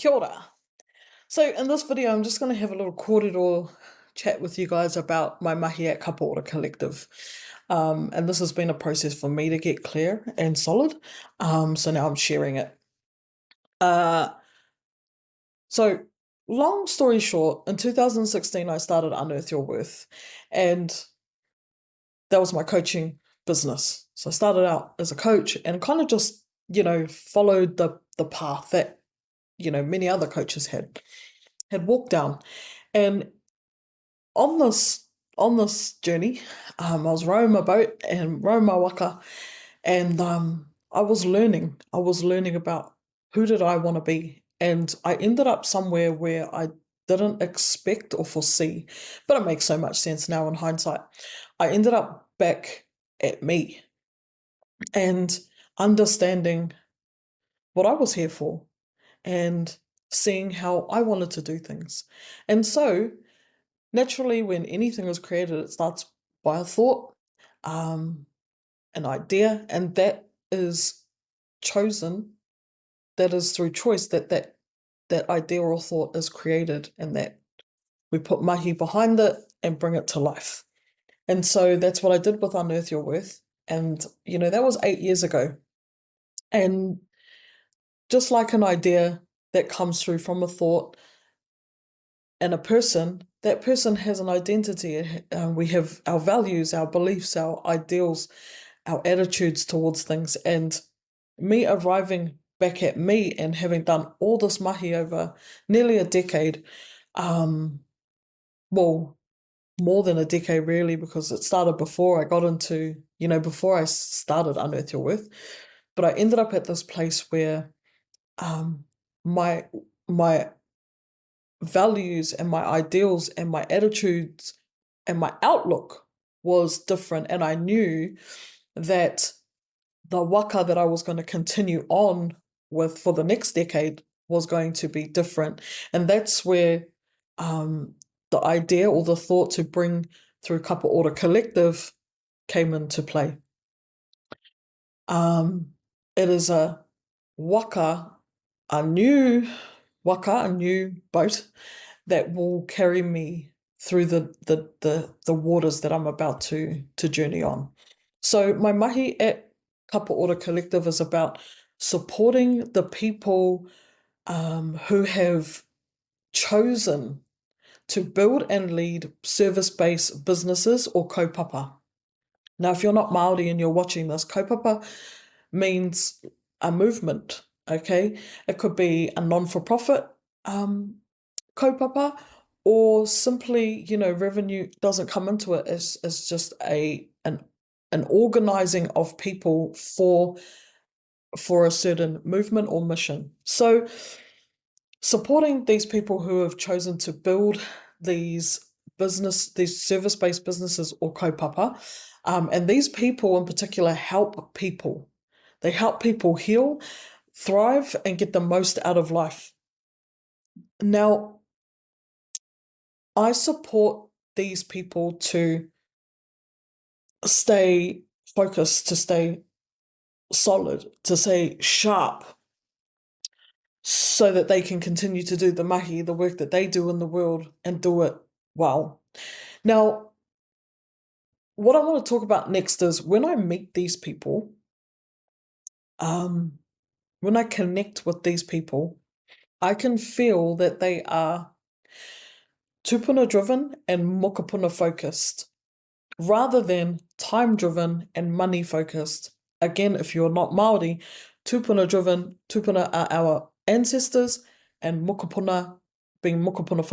Kia ora. So in this video, I'm just going to have a little corridor chat with you guys about my mahi at Kapa Ora Collective. And this has been a process for me to get clear and solid. So now I'm sharing it. So long story short, in 2016, I started Unearth Your Worth, and that was my coaching business. So I started out as a coach and kind of just, followed the path that, many other coaches had walked down. And on this journey, I was rowing my boat and rowing my waka, and I was learning. I was learning about who did I want to be, and I ended up somewhere where I didn't expect or foresee, but it makes so much sense now in hindsight. I ended up back at me and understanding what I was here for and seeing how I wanted to do things. And so naturally, when anything is created, it starts by a thought, an idea, and that is chosen. That is through choice that idea or thought is created, and that we put mahi behind it and bring it to life. And so that's what I did with Unearth Your Worth. And, that was 8 years ago. And just like an idea that comes through from a thought and a person, that person has an identity. We have our values, our beliefs, our ideals, our attitudes towards things. And me arriving back at me and having done all this mahi over nearly a decade, well, more than a decade really, because it started before I got into, before I started Unearth Your Worth. But I ended up at this place where my values and my ideals and my attitudes and my outlook was different. And I knew that the waka that I was going to continue on with for the next decade was going to be different. And that's where the idea or the thought to bring through Kapa Ora Collective came into play. It is a waka, a new boat that will carry me through the waters that I'm about to journey on. So my mahi at Kapa Ora Collective is about supporting the people who have chosen to build and lead service-based businesses or kaupapa. Now, if you're not Māori and you're watching this, kaupapa means a movement, okay? It could be a non-for-profit kaupapa, or simply, revenue doesn't come into it. It's just an organizing of people for a certain movement or mission. So supporting these people who have chosen to build these service-based businesses or kaupapa, and these people in particular help people. They help people heal, thrive, and get the most out of life. Now, I support these people to stay focused, to stay solid, to stay sharp, so that they can continue to do the mahi, the work that they do in the world, and do it well. Now, what I want to talk about next is when I meet these people, when I connect with these people, I can feel that they are tupuna driven and mokopuna focused, rather than time driven and money focused. Again, if you're not Māori, tupuna driven, tupuna are our ancestors, and mokopuna, being mokopuna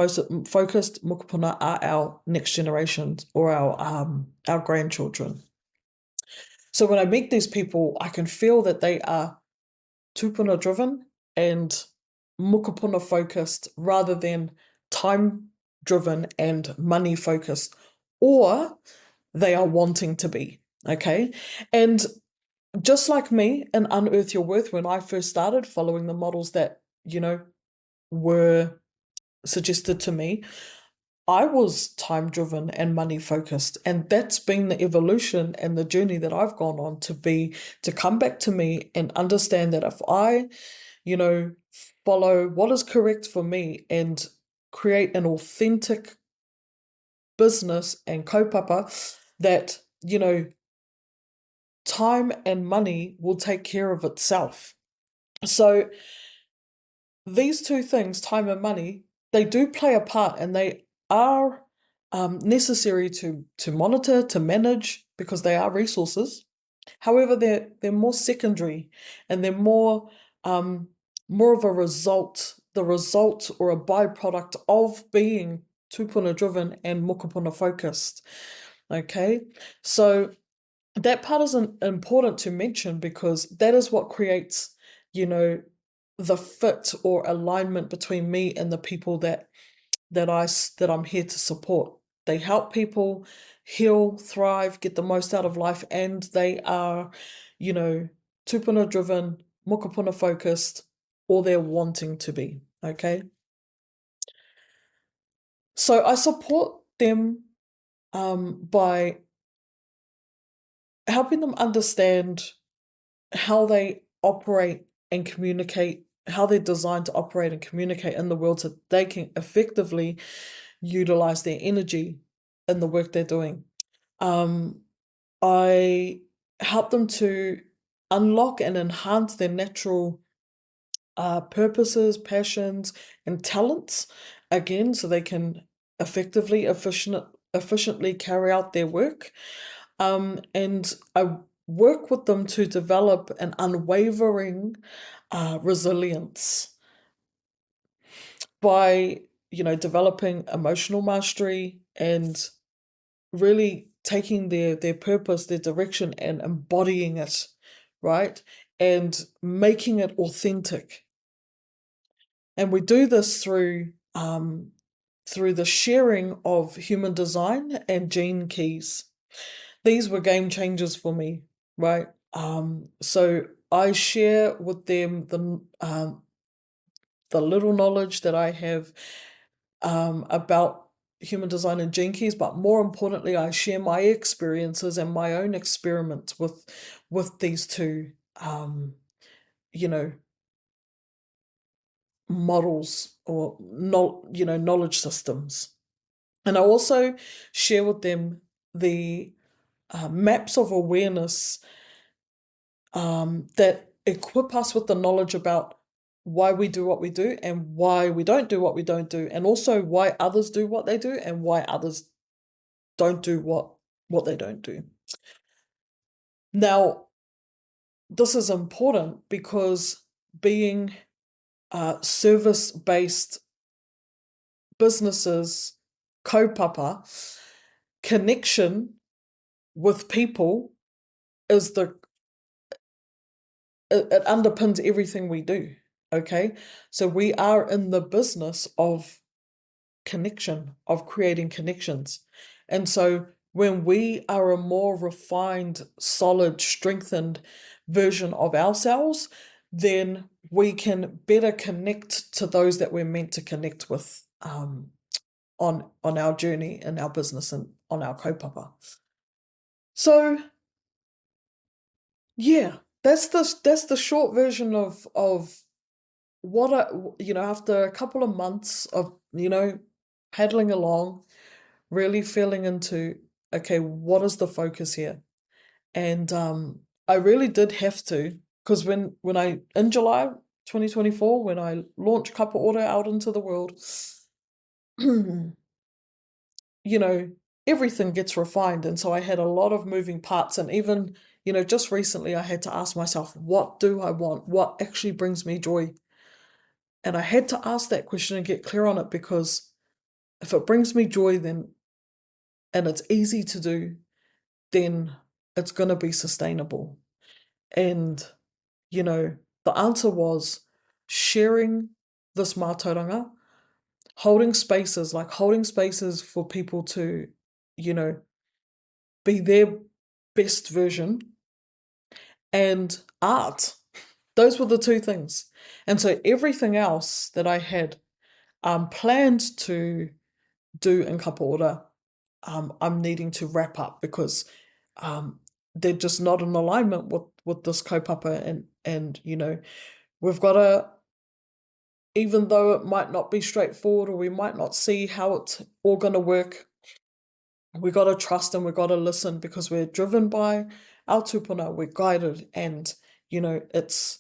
focused, mokopuna are our next generations or our grandchildren. So when I meet these people, I can feel that they are tupuna driven and mokopuna focused rather than time driven and money focused, or they are wanting to be, okay? And just like me in Unearth Your Worth, when I first started following the models that, were suggested to me, I was time driven and money focused. And that's been the evolution and the journey that I've gone on to come back to me and understand that if I, follow what is correct for me and create an authentic business and kaupapa that, time and money will take care of itself. So these two things, time and money, they do play a part, and they are necessary to monitor, to manage, because they are resources. However, they're more secondary, and they're more of a result, the result or a byproduct of being tupuna driven and mokopuna focused. Okay, so that part is important to mention, because that is what creates, the fit or alignment between me and the people that I'm here to support. They help people heal, thrive, get the most out of life, and they are, tupuna driven, mokopuna focused, or they're wanting to be. Okay, so I support them by helping them understand how they operate and communicate, how they're designed to operate and communicate in the world, so they can effectively utilize their energy in the work they're doing. I help them to unlock and enhance their natural purposes, passions, and talents, again, so they can effectively, efficiently carry out their work. And I work with them to develop an unwavering resilience by, developing emotional mastery and really taking their purpose, their direction, and embodying it, right? And making it authentic. And we do this through the sharing of human design and gene keys. These were game changers for me, right? So I share with them the little knowledge that I have about human design and gene keys, but more importantly, I share my experiences and my own experiments with these two, you know, models or knowledge systems. And I also share with them the maps of awareness that equip us with the knowledge about why we do what we do and why we don't do what we don't do, and also why others do what they do and why others don't do what they don't do. Now, this is important because being service-based businesses, kaupapa, connection with people is it underpins everything we do. Okay, so we are in the business of connection, of creating connections. And so when we are a more refined, solid, strengthened version of ourselves, then we can better connect to those that we're meant to connect with on our journey in our business and on our kaupapa. So yeah, that's the short version of what after a couple of months of paddling along, really feeling into, okay, what is the focus here? And I really did have to, because when I in July 2024, when I launched Kapa Ora out into the world, everything gets refined, and so I had a lot of moving parts, and even just recently I had to ask myself, what do I want? What actually brings me joy? And I had to ask that question and get clear on it, because if it brings me joy, then and it's easy to do, then it's going to be sustainable. And, the answer was sharing this mātauranga, holding spaces for people to, be their best version, and art. Those were the two things. And so everything else that I had planned to do in Kapa Ora, I'm needing to wrap up, because they're just not in alignment with this kaupapa, and we've got even though it might not be straightforward or we might not see how it's all going to work, we got to trust and we got to listen because we're driven by our tupuna, we're guided, and it's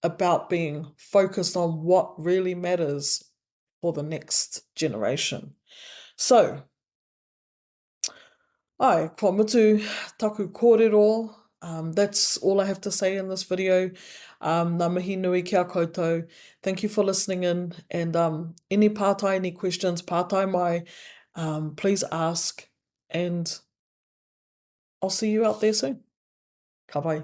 about being focused on what really matters for the next generation. So, ai, kua mutu taku kōrero. That's all I have to say in this video. Ngā mihi nui kia koutou. Thank you for listening in. And any pātai, any questions, pātai mai, please ask. And I'll see you out there soon. Ka pai.